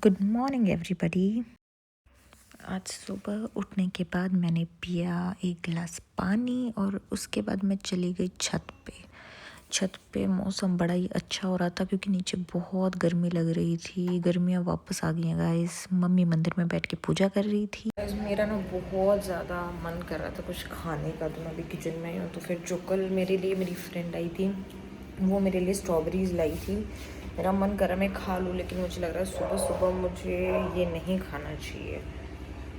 Good morning everybody. आज सुबह उठने के बाद मैंने पिया एक गिलास पानी और उसके बाद मैं चली गई छत पे। छत पे मौसम बड़ा ही अच्छा हो रहा था क्योंकि नीचे बहुत गर्मी लग रही थी। गर्मियाँ वापस आ गई हैं गाइस। मम्मी मंदिर में बैठ के पूजा कर रही थी। मेरा ना बहुत ज़्यादा मन कर रहा था कुछ खाने का, तो मैं अभी किचन में हूँ। तो फिर जो कल मेरे लिए मेरी फ्रेंड आई थी वो मेरे लिए स्ट्रॉबेरीज़ लाई थी। मेरा मन कर रहा मैं खा लूँ, लेकिन मुझे लग रहा है सुबह सुबह मुझे ये नहीं खाना चाहिए।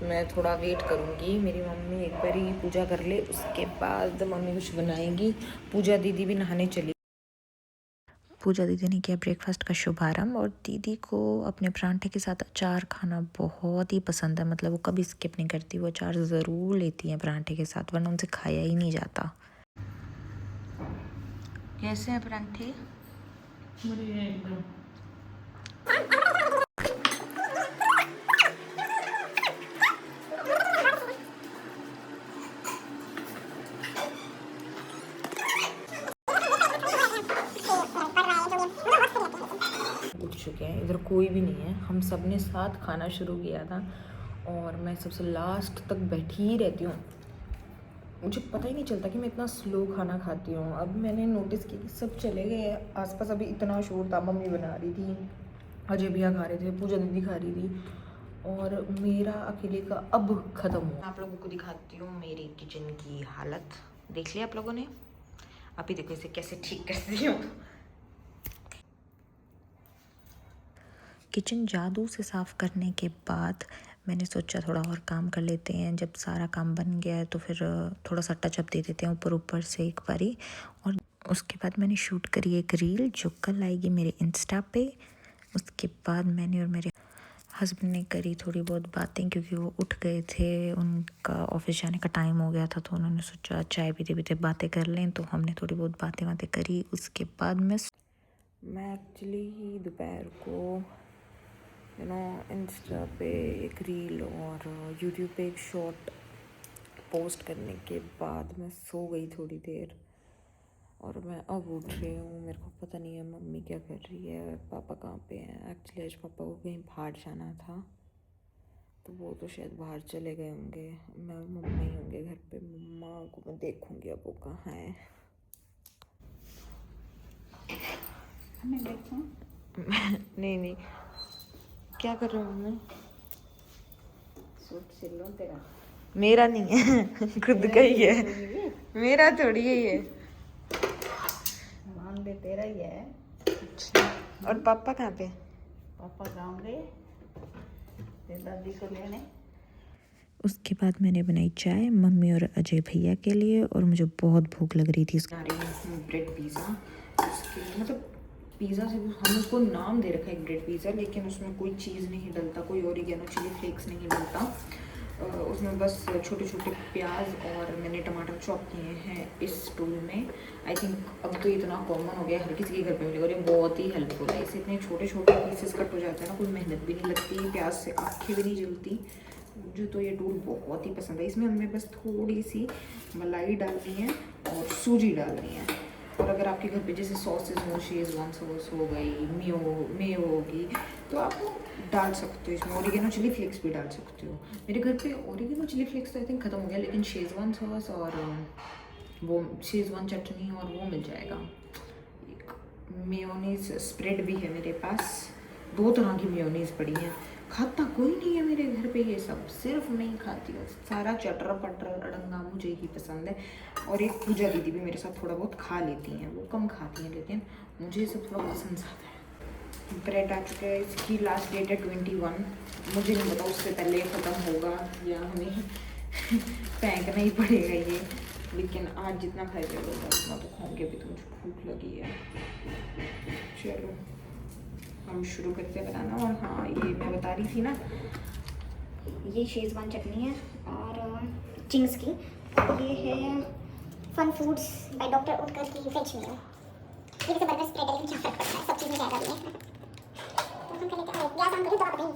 मैं थोड़ा वेट करूँगी, मेरी मम्मी एक बार ही पूजा कर ले, उसके बाद मम्मी कुछ बनाएगी। पूजा दीदी भी नहाने चली। पूजा दीदी ने किया ब्रेकफास्ट का शुभारंभ और दीदी को अपने परांठे के साथ अचार खाना बहुत ही पसंद है। मतलब वो कभी स्किप नहीं करती, वो अचार ज़रूर लेती हैं परांठे के साथ, वरना उनसे खाया ही नहीं जाता। कैसे हैं परांठे? उठ चुके हैं, इधर कोई भी नहीं है। हम सब ने साथ खाना शुरू किया था और मैं सबसे लास्ट तक बैठी ही रहती हूँ। मुझे पता ही नहीं चलता कि मैं इतना स्लो खाना खाती हूँ। अब मैंने नोटिस किया कि सब चले गए हैं आसपास। अभी इतना शोर था, मम्मी बना रही थी, अजय भैया खा रहे थे, पूजा दीदी खा रही थी और मेरा अकेले का अब ख़त्म हुआ। आप लोगों को दिखाती हूँ मेरी किचन की हालत। देख लिया आप लोगों ने? अभी देखो इसे कैसे ठीक करती हूँ। किचन जादू से साफ़ करने के बाद मैंने सोचा थोड़ा और काम कर लेते हैं। जब सारा काम बन गया है तो फिर थोड़ा सा टचअप दे देते हैं ऊपर ऊपर से एक बारी। और उसके बाद मैंने शूट करी एक रील जो कल आएगी मेरे इंस्टा पे। उसके बाद मैंने और मेरे हस्बैंड ने करी थोड़ी बहुत बातें, क्योंकि वो उठ गए थे, उनका ऑफिस जाने का टाइम हो गया था, तो उन्होंने सोचा चाय पीते पीते बातें कर लें। तो हमने थोड़ी बहुत बातें करी। उसके बाद मैं एक्चुअली दोपहर को इंस्टा पे एक रील और यूट्यूब पे एक शॉर्ट पोस्ट करने के बाद मैं सो गई थोड़ी देर और मैं अब उठ रही हूँ। मेरे को पता नहीं है मम्मी क्या कर रही है, पापा कहाँ पे हैं। एक्चुअली आज पापा को कहीं बाहर जाना था, तो वो तो शायद बाहर चले गए होंगे। मैं और मम्मी होंगे घर पे। मम्मा को मैं देखूँगी अब वो कहाँ है। मैं देखूँ? नहीं, क्या कर रहे हो मम्मी? सूट सिल लो तेरा। मेरा नहीं है, खुद का ही है। मेरा थोड़ी है ये। मान ले तेरा ही है। और पापा कहाँ पे? पापा गाँव गए तेरी दादी को लेने। उसके बाद मैंने बनाई चाय मम्मी और अजय भैया के लिए, और मुझे बहुत भूख लग रही थी। ब्रेड पिज़्ज़ा, मतलब पिज़्ज़ा से भी हम उसको नाम दे रखा है ब्रेड पिज़्ज़ा, लेकिन उसमें कोई चीज़ नहीं डलता, कोई ओरिगेनो चिली फ्लेक्स नहीं डलता। उसमें बस छोटे छोटे प्याज और मैंने टमाटर चॉप किए हैं इस टूल में। आई थिंक अब तो इतना कॉमन हो गया, हर किसी के घर पे मिलेगा और ये बहुत ही हेल्पफुल है। इससे इतने छोटे छोटे पीसेस कट हो जाते हैं ना, कोई मेहनत भी नहीं लगती, प्याज से आँखें भी नहीं जलती। मुझे तो ये टूल बहुत ही पसंद है। इसमें हमें बस थोड़ी सी मलाई डालनी है और सूजी डालनी है। और अगर आपके घर पे जैसे सॉसेज हो, शेज़वान सॉस हो गई, मेयो होगी, तो आप डाल सकते हो। इसमें ओरिगेनो चिली फ्लेक्स भी डाल सकते हो। मेरे घर पे ओरिगेनो चिली फ्लेक्स तो आई थिंक ख़त्म हो गया, लेकिन शेज़वान सॉस और वो शेज़वान चटनी और वो मिल जाएगा। एक मेयोनीज स्प्रेड भी है मेरे पास। 2 तरह की मेयोनीज पड़ी हैं। खाता कोई नहीं है मेरे घर पे ये सब, सिर्फ मैं ही खाती हूँ। सारा चटर पटर अड़ंगा मुझे ही पसंद है। और एक पूजा दीदी भी मेरे साथ थोड़ा बहुत खा लेती हैं, वो कम खाती हैं, लेकिन मुझे ये सब थोड़ा पसंद ज़्यादा है। ब्रेड आ चुका है, इसकी लास्ट डेट है 21। मुझे नहीं पता उससे पहले ख़त्म होगा या हमें फेंकना ही पड़ेगा ये, लेकिन आज जितना खाई जाएगा उतना तो खाऊंगी। अभी तो मुझे भूख लगी है। चलो हम शुरू करते हैं बनाना। और हाँ, ये मैं बता रही थी ना, ये शेज़वान चटनी है और चिंग्स की। ये है fun foods by doctor Oetker की वेज मील। ये जैसे बर्गर स्प्रेड है, लेकिन क्या फर्क पड़ता है, सब चीज़ में जाएगा भी है। तो हम कर लेते हैं ग्लास हम करें तो आप नहीं।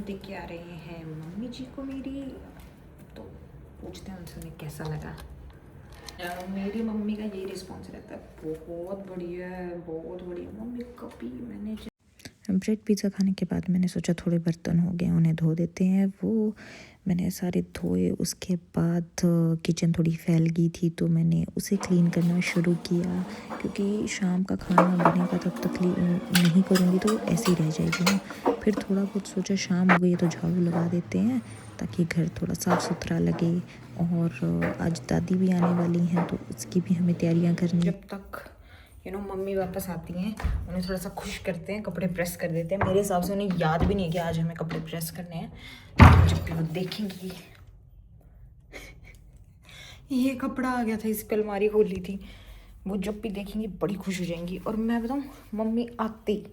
दे के आ रहे हैं मम्मी जी को मेरी, तो पूछते हैं उनसे उन्हें कैसा लगा। मेरी मम्मी का यही रिस्पॉन्स रहता है, बहुत बढ़िया है, बहुत बढ़िया मम्मी। कभी मैंने ब्रेड पिज़्ज़ा खाने के बाद मैंने सोचा थोड़े बर्तन हो गए उन्हें धो देते हैं। वो मैंने सारे धोए, उसके बाद किचन थोड़ी फैल गई थी तो मैंने उसे क्लीन करना शुरू किया, क्योंकि शाम का खाना बनेगा तब तक नहीं करूँगी तो ऐसे ही रह जाएगी ना। फिर थोड़ा बहुत सोचा शाम हो गई तो झाड़ू लगा देते हैं ताकि घर थोड़ा साफ़ सुथरा लगे। और आज दादी भी आने वाली हैं तो उसकी भी हमें तैयारियाँ करनी। जब तक मम्मी वापस आती हैं उन्हें थोड़ा सा खुश करते हैं, कपड़े प्रेस कर देते हैं। मेरे हिसाब से उन्हें याद भी नहीं कि आज हमें कपड़े प्रेस करने हैं। तो जब भी वो देखेंगी ये कपड़ा आ गया था, इस पे अलमारी खोली थी, वो जब भी देखेंगी बड़ी खुश हो जाएंगी। और मैं बताऊँ, मम्मी आते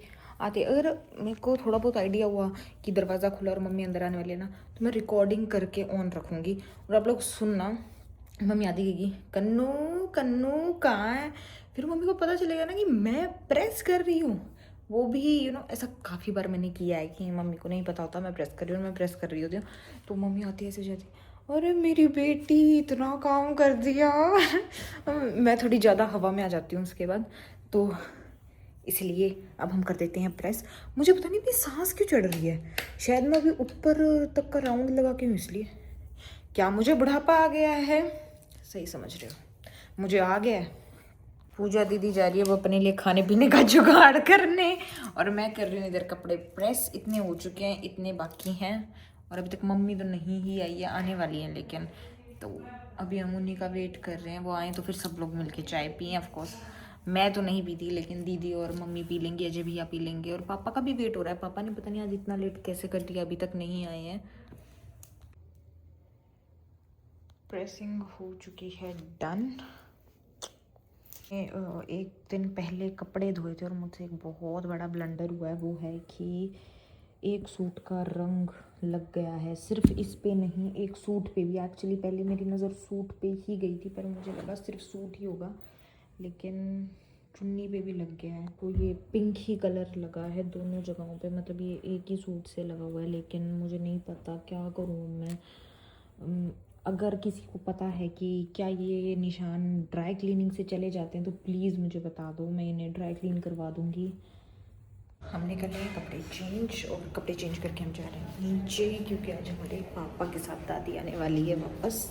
अगर मेरे को थोड़ा बहुत आइडिया हुआ कि दरवाज़ा खुला और मम्मी अंदर आने वाली है ना, तो मैं रिकॉर्डिंग करके ऑन रखूँगी और आप लोग सुनना। मम्मी आती कहेगी कन्नू कन्नू कहाँ है, फिर मम्मी को पता चलेगा ना कि मैं प्रेस कर रही हूँ। वो भी ऐसा काफ़ी बार मैंने किया है कि मम्मी को नहीं पता होता मैं प्रेस कर रही हूँ, मैं प्रेस कर रही होती हूँ। तो मम्मी आती है ऐसे जाती, अरे मेरी बेटी इतना काम कर दिया मैं थोड़ी ज़्यादा हवा में आ जाती हूँ उसके बाद, तो इसलिए अब हम कर देते हैं प्रेस। मुझे पता नहीं इतनी सांस क्यों चढ़ रही है, शायद मैं अभी ऊपर तक का राउंड लगा के हूँ इसलिए। क्या मुझे बुढ़ापा आ गया है? सही समझ रहे हो, मुझे आ गया है। पूजा दीदी जा रही है वो अपने लिए खाने पीने का जुगाड़ करने, और मैं कर रही हूँ इधर कपड़े प्रेस। इतने हो चुके हैं, इतने बाकी हैं, और अभी तक मम्मी तो नहीं ही आई है, आने वाली है लेकिन। तो अभी हम उन्हीं का वेट कर रहे हैं, वो आए तो फिर सब लोग मिलके चाय पिए। ऑफकोर्स मैं तो नहीं पीती, लेकिन दीदी और मम्मी पी लेंगे, अजय भैया पी लेंगे, और पापा का भी वेट हो रहा है। पापा ने पता नहीं आज इतना लेट कैसे कर दिया, अभी तक नहीं आए हैं। प्रेसिंग हो चुकी है डन। एक दिन पहले कपड़े धोए थे और मुझसे एक बहुत बड़ा ब्लंडर हुआ है, वो है कि एक सूट का रंग लग गया है। सिर्फ इस पे नहीं, एक सूट पे भी। एक्चुअली पहले मेरी नज़र सूट पे ही गई थी, पर मुझे लगा सिर्फ सूट ही होगा, लेकिन चुन्नी पे भी लग गया है। तो ये पिंक ही कलर लगा है दोनों जगहों पे, मतलब ये एक ही सूट से लगा हुआ है, लेकिन मुझे नहीं पता क्या करूँ मैं। अगर किसी को पता है कि क्या ये निशान ड्राई क्लीनिंग से चले जाते हैं तो प्लीज़ मुझे बता दो, मैं इन्हें ड्राई क्लीन करवा दूँगी। हमने कर लिया कपड़े चेंज, और कपड़े चेंज करके हम जा रहे हैं नीचे, क्योंकि आज हमारे पापा के साथ दादी आने वाली है वापस।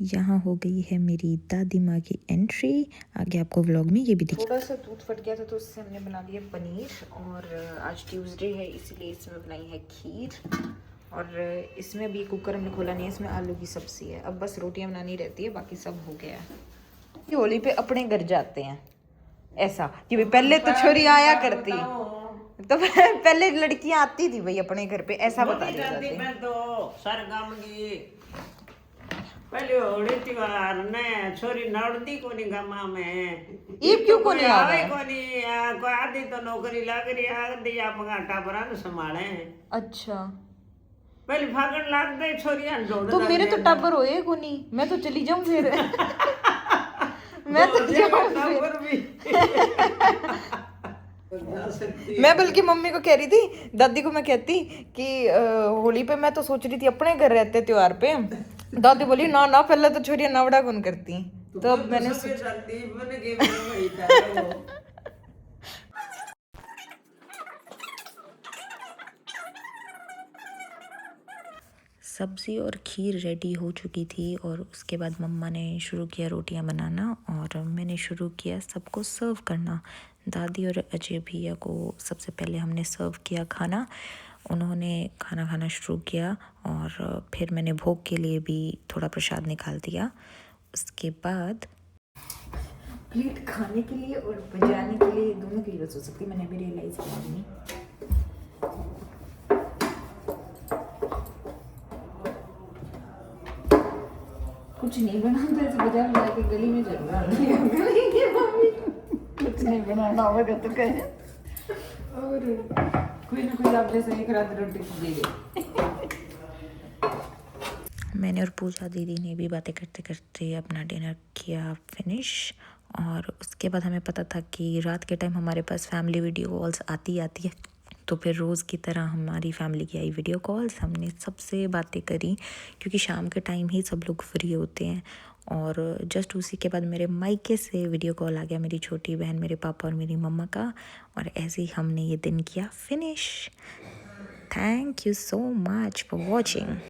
यहाँ हो गई है मेरी दादी माँ की एंट्री। आगे आपको व्लॉग में ये भी दिखेगा। थोड़ा सा दूध फट गया था तो उससे हमने बना दिया पनीर, और आज ट्यूसडे है इसलिए इसमें बनाई है खीर, और इसमें भी कुकर हमने खोला नहीं है, इसमें आलू की सब्ज़ी है। अब बस रोटियां बनानी रहती है, बाकी सब हो गया है। होली पे अपने घर जाते हैं ऐसा कि भाई पहले तो छोरी आया करती, तो पहले लड़कियां आती थी भाई अपने घर पे, ऐसा बता रही थी। पहले होली त्योहार ने छोरी नड़ती कोनी गामा में, ये क्यों कोनी आवे कोनी आधी तो नौकरी लग रही, आधी आप टाबरा ने संभाले। अच्छा, पहले फागण लाग गई छोरियां ढोड़, तो मेरे तो टाबर होए कोनी, मैं तो चली जाऊं फिर मैं तो जाऊं फिर। मैं बल्कि मम्मी को कह रही थी, दादी को मैं कहती कि होली पे मैं तो सोच रही थी अपने घर रहते त्योहार पे। दादी बोली ना ना पहले तो छोरियां नावड़ा कौन करती, तो अब मैंने सब्ज़ी और खीर रेडी हो चुकी थी, और उसके बाद मम्मा ने शुरू किया रोटियां बनाना, और मैंने शुरू किया सबको सर्व करना। दादी और अजय भैया को सबसे पहले हमने सर्व किया खाना, उन्होंने खाना खाना शुरू किया, और फिर मैंने भोग के लिए भी थोड़ा प्रसाद निकाल दिया। उसके बाद प्लेट खाने के लिए और बजाने के लिए, दोनों के लिए बस हो सकती, मैंने भी रियलाइज़ किया नहीं। कुछ नहीं बनाना, ऐसे बजा बजा के गली में चल रहा है। कुछ नहीं बनाना होगा तो कहे, और कोई ना कोई आप जैसे एक रात रोटी दे दे। मैंने और पूजा दीदी ने भी बातें करते करते अपना डिनर किया फिनिश, और उसके बाद हमें पता था कि रात के टाइम हमारे पास फैमिली वीडियो कॉल्स आती है, तो फिर रोज़ की तरह हमारी फैमिली की आई वीडियो कॉल्स, हमने सबसे बातें करी क्योंकि शाम के टाइम ही सब लोग फ्री होते हैं। और जस्ट उसी के बाद मेरे मायके से वीडियो कॉल आ गया मेरी छोटी बहन, मेरे पापा और मेरी मम्मा का, और ऐसे ही हमने ये दिन किया finish. Thank you so much for watching.